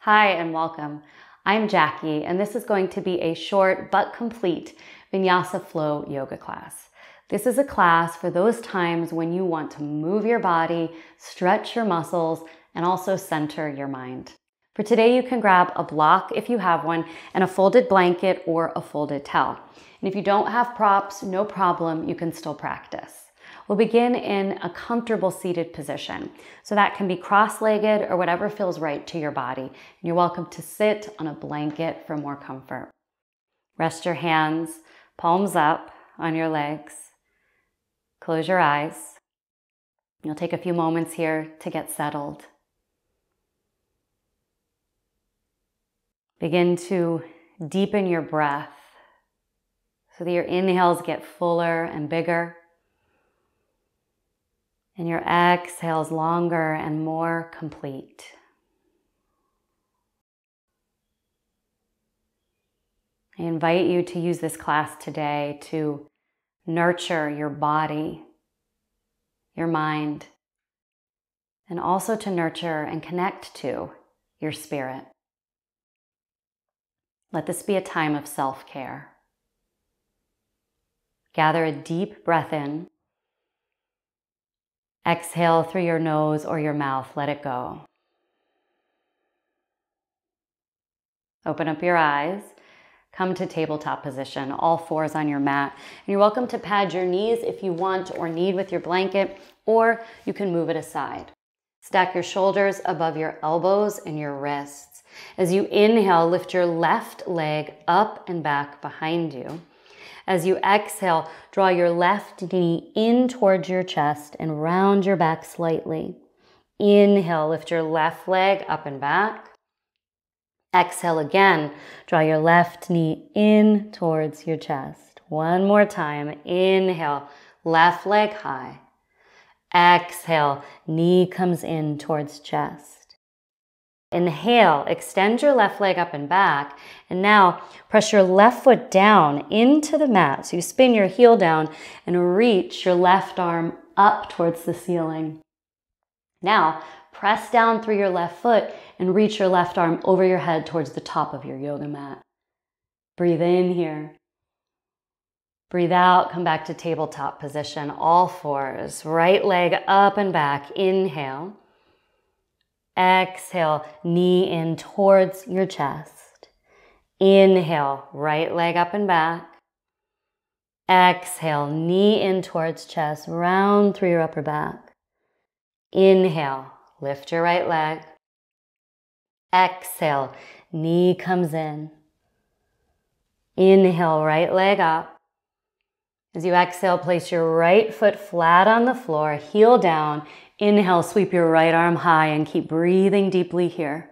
Hi and welcome. I'm Jackie, and this is going to be a short but complete Vinyasa flow yoga class. This is a class for those times when you want to move your body, stretch your muscles, and also center your mind. For today, you can grab a block if you have one, and a folded blanket or a folded towel. And if you don't have props, no problem, you can still practice. We'll begin in a comfortable seated position. So that can be cross-legged or whatever feels right to your body. You're welcome to sit on a blanket for more comfort. Rest your hands, palms up on your legs. Close your eyes. You'll take a few moments here to get settled. Begin to deepen your breath so that your inhales get fuller and bigger, and your exhales longer and more complete. I invite you to use this class today to nurture your body, your mind, and also to nurture and connect to your spirit. Let this be a time of self-care. Gather a deep breath in. Exhale through your nose or your mouth. Let it go. Open up your eyes. Come to tabletop position, all fours on your mat. And you're welcome to pad your knees if you want or need with your blanket, or you can move it aside. Stack your shoulders above your elbows and your wrists. As you inhale, lift your left leg up and back behind you. As you exhale, draw your left knee in towards your chest and round your back slightly. Inhale, lift your left leg up and back. Exhale again, draw your left knee in towards your chest. One more time. Inhale, left leg high. Exhale, knee comes in towards chest. Inhale, extend your left leg up and back, and now press your left foot down into the mat. So you spin your heel down and reach your left arm up towards the ceiling. Now, press down through your left foot and reach your left arm over your head towards the top of your yoga mat. Breathe in here. Breathe out, come back to tabletop position, all fours. Right leg up and back, inhale. Exhale, knee in towards your chest. Inhale, right leg up and back. Exhale, knee in towards chest, round through your upper back. Inhale, lift your right leg. Exhale, knee comes in. Inhale, right leg up. As you exhale, place your right foot flat on the floor, heel down. Inhale, sweep your right arm high and keep breathing deeply here.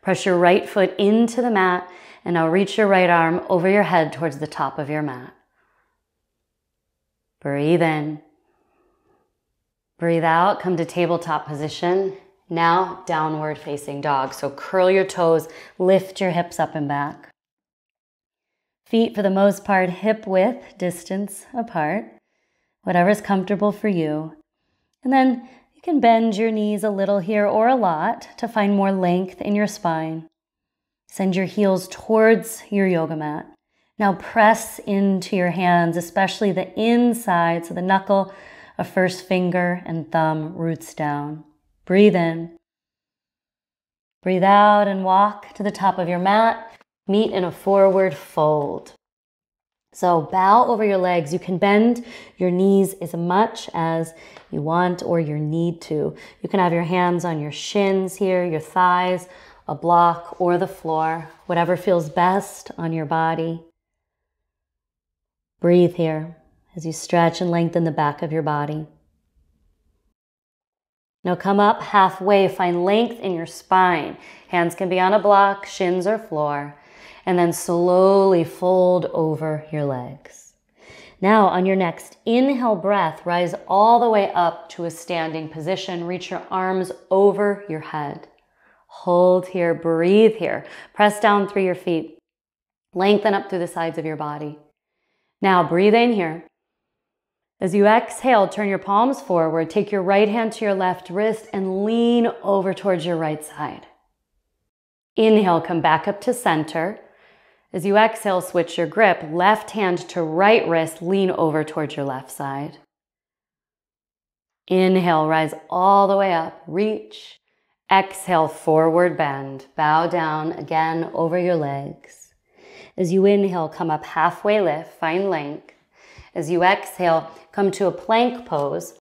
Press your right foot into the mat and now reach your right arm over your head towards the top of your mat. Breathe in. Breathe out, come to tabletop position. Now downward facing dog. So curl your toes, lift your hips up and back. Feet for the most part hip width distance apart, whatever's comfortable for you. And then you can bend your knees a little here or a lot to find more length in your spine. Send your heels towards your yoga mat. Now press into your hands, especially the inside, so the knuckle of first finger and thumb roots down. Breathe in. Breathe out and walk to the top of your mat. Meet in a forward fold. So bow over your legs. You can bend your knees as much as you want or you need to. You can have your hands on your shins here, your thighs, a block, or the floor, whatever feels best on your body. Breathe here as you stretch and lengthen the back of your body. Now come up halfway, find length in your spine. Hands can be on a block, shins or floor, and then slowly fold over your legs. Now on your next inhale breath, rise all the way up to a standing position. Reach your arms over your head. Hold here, breathe here. Press down through your feet. Lengthen up through the sides of your body. Now breathe in here. As you exhale, turn your palms forward, take your right hand to your left wrist and lean over towards your right side. Inhale, come back up to center. As you exhale, switch your grip. Left hand to right wrist, lean over towards your left side. Inhale, rise all the way up, reach. Exhale, forward bend. Bow down again over your legs. As you inhale, come up halfway lift, find length. As you exhale, come to a plank pose.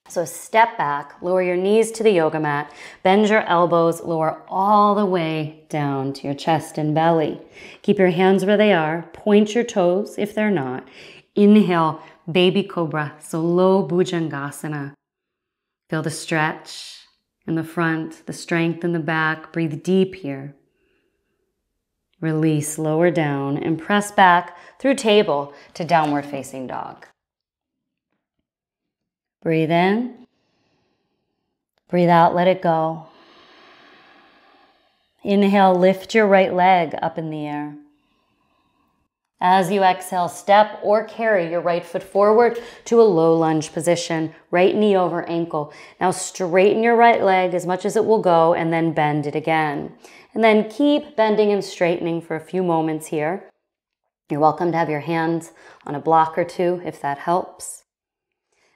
So step back, lower your knees to the yoga mat, bend your elbows, lower all the way down to your chest and belly. Keep your hands where they are, point your toes if they're not. Inhale, baby cobra, so low bhujangasana. Feel the stretch in the front, the strength in the back. Breathe deep here. Release, lower down, and press back through table to downward facing dog. Breathe in. Breathe out, let it go. Inhale, lift your right leg up in the air. As you exhale, step or carry your right foot forward to a low lunge position, right knee over ankle. Now straighten your right leg as much as it will go and then bend it again. And then keep bending and straightening for a few moments here. You're welcome to have your hands on a block or two if that helps.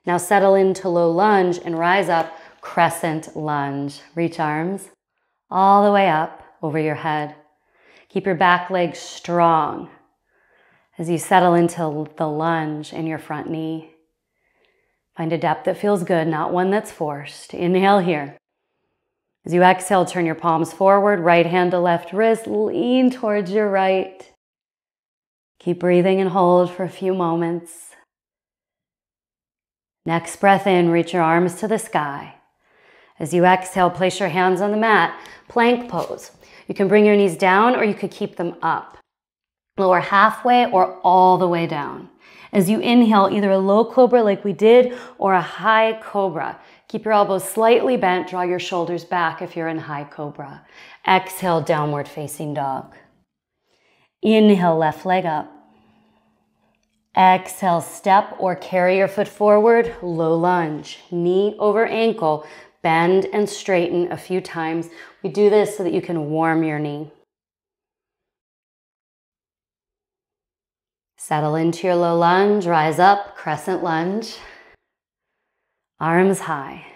Now settle into low lunge and rise up, crescent lunge. Reach arms all the way up over your head. Keep your back leg strong as you settle into the lunge in your front knee. Find a depth that feels good, not one that's forced. Inhale here. As you exhale, turn your palms forward, right hand to left wrist, lean towards your right. Keep breathing and hold for a few moments. Next breath in, reach your arms to the sky. As you exhale, place your hands on the mat, plank pose. You can bring your knees down or you could keep them up. Lower halfway or all the way down. As you inhale, either a low cobra like we did or a high cobra. Keep your elbows slightly bent, draw your shoulders back if you're in high cobra. Exhale, downward facing dog. Inhale, left leg up. Exhale, step or carry your foot forward, low lunge, knee over ankle, bend and straighten a few times. We do this so that you can warm your knee. Settle into your low lunge, rise up, crescent lunge, arms high.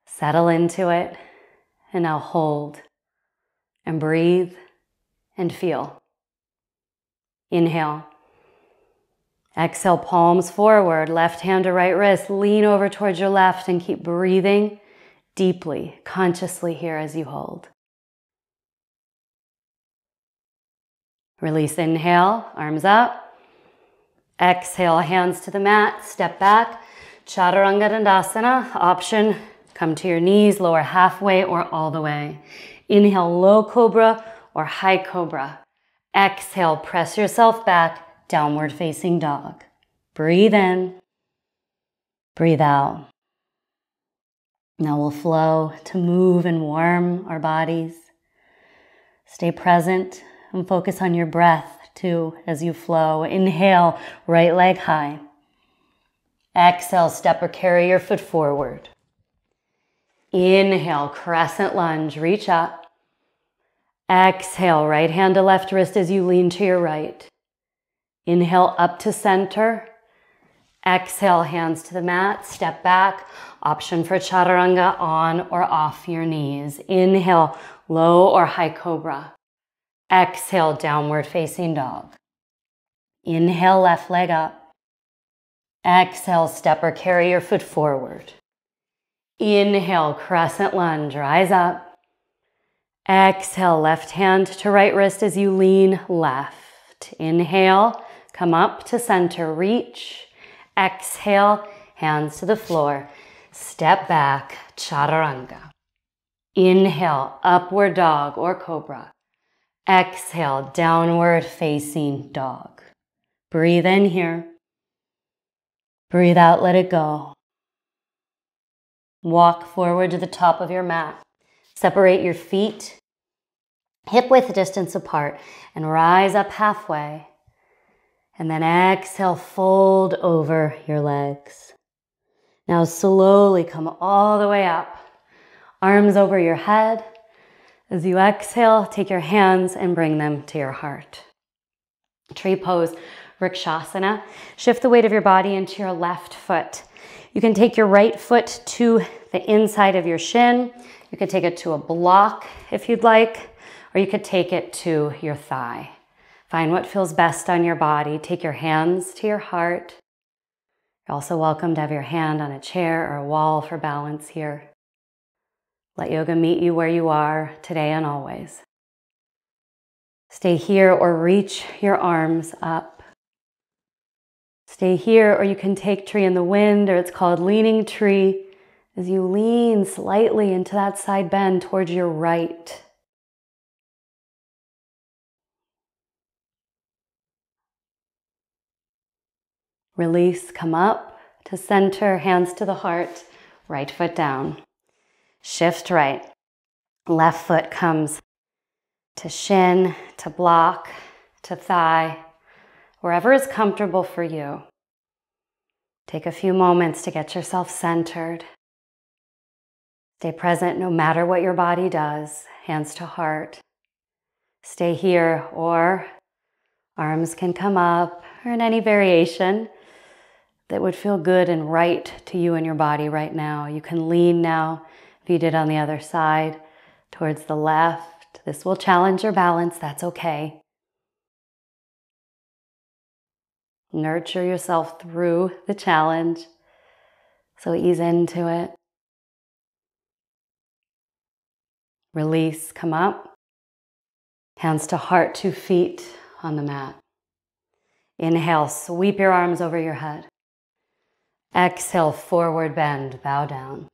Settle into it, and now hold and breathe and feel. Inhale. Exhale, palms forward, left hand to right wrist, lean over towards your left and keep breathing deeply, consciously here as you hold. Release, inhale, arms up. Exhale, hands to the mat, step back. Chaturanga Dandasana, option, come to your knees, lower halfway or all the way. Inhale, low cobra or high cobra. Exhale, press yourself back, downward facing dog. Breathe in, breathe out. Now we'll flow to move and warm our bodies. Stay present and focus on your breath too as you flow. Inhale, right leg high. Exhale, step or carry your foot forward. Inhale, crescent lunge, reach up. Exhale, right hand to left wrist as you lean to your right. Inhale, up to center. Exhale, hands to the mat, step back. Option for chaturanga, on or off your knees. Inhale, low or high cobra. Exhale, downward facing dog. Inhale, left leg up. Exhale, step or carry your foot forward. Inhale, crescent lunge, rise up. Exhale, left hand to right wrist as you lean left. Inhale, come up to center, reach. Exhale, hands to the floor. Step back, chaturanga. Inhale, upward dog or cobra. Exhale, downward facing dog. Breathe in here. Breathe out, let it go. Walk forward to the top of your mat. Separate your feet, hip width distance apart, and rise up halfway. And then exhale, fold over your legs. Now slowly come all the way up. Arms over your head, As you exhale, take your hands and bring them to your heart. Tree pose, Vrikshasana. Shift the weight of your body into your left foot. You can take your right foot to the inside of your shin. You could take it to a block if you'd like, or you could take it to your thigh. Find what feels best on your body. Take your hands to your heart. You're also welcome to have your hand on a chair or a wall for balance here. Let yoga meet you where you are today and always. Stay here or reach your arms up. Stay here, or you can take tree in the wind, or it's called leaning tree, as you lean slightly into that side bend towards your right. Release, come up to center, hands to the heart, right foot down. Shift right. Left foot comes to shin, to block, to thigh, wherever is comfortable for you. Take a few moments to get yourself centered. Stay present no matter what your body does, hands to heart. Stay here, or arms can come up, or in any variation that would feel good and right to you and your body right now. You can lean now, if you did on the other side, towards the left. This will challenge your balance, that's okay. Nurture yourself through the challenge, so ease into it. Release, come up. Hands to heart, 2 feet on the mat. Inhale, sweep your arms over your head. Exhale, forward bend, bow down.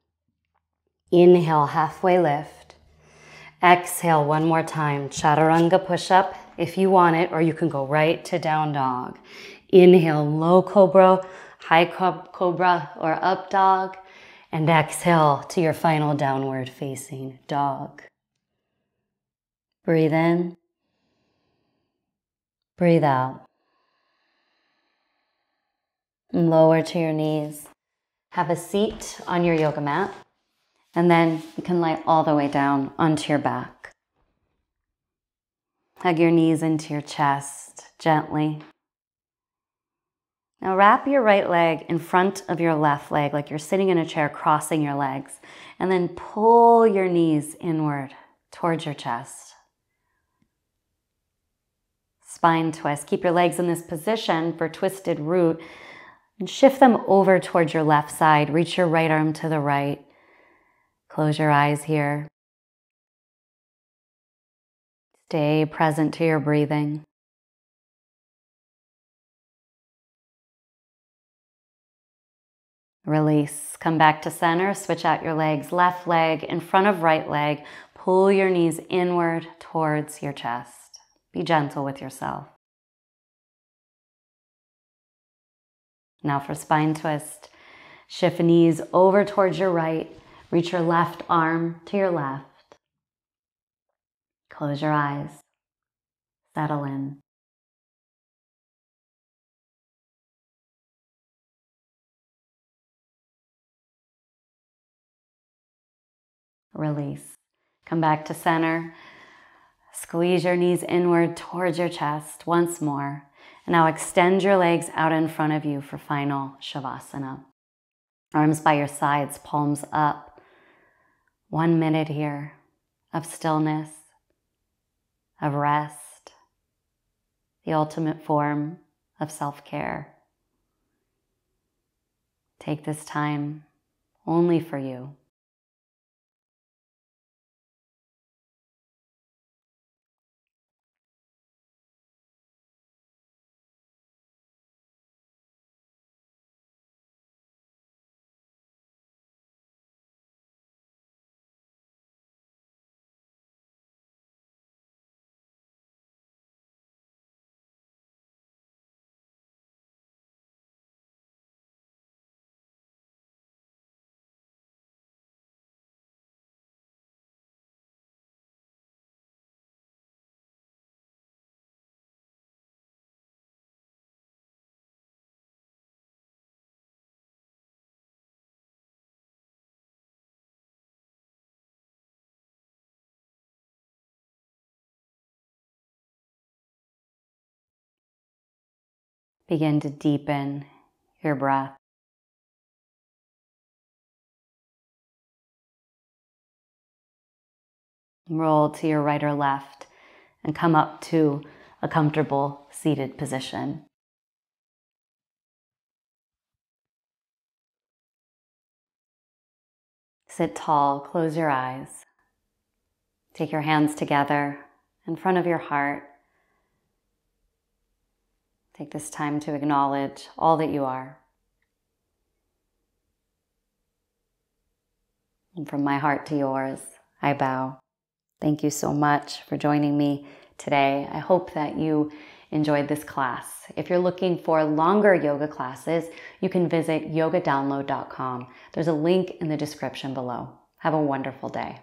Inhale, halfway lift. Exhale, one more time, chaturanga push-up if you want it, or you can go right to down dog. Inhale, low cobra, high cobra, or up dog. And exhale to your final downward facing dog. Breathe in. Breathe out. And lower to your knees. Have a seat on your yoga mat. And then you can lie all the way down onto your back. Hug your knees into your chest gently. Now wrap your right leg in front of your left leg like you're sitting in a chair, crossing your legs. And then pull your knees inward towards your chest. Spine twist. Keep your legs in this position for twisted root. And shift them over towards your left side. Reach your right arm to the right. Close your eyes here. Stay present to your breathing. Release. Come back to center. Switch out your legs. Left leg in front of right leg. Pull your knees inward towards your chest. Be gentle with yourself. Now for spine twist. Shift knees over towards your right. Reach your left arm to your left. Close your eyes. Settle in. Release. Come back to center. Squeeze your knees inward towards your chest once more. And now extend your legs out in front of you for final Shavasana. Arms by your sides, palms up. 1 minute here of stillness, of rest, the ultimate form of self-care. Take this time only for you. Begin to deepen your breath. Roll to your right or left and come up to a comfortable seated position. Sit tall, close your eyes. Take your hands together in front of your heart. Take this time to acknowledge all that you are. And from my heart to yours, I bow. Thank you so much for joining me today. I hope that you enjoyed this class. If you're looking for longer yoga classes, you can visit yogadownload.com. There's a link in the description below. Have a wonderful day.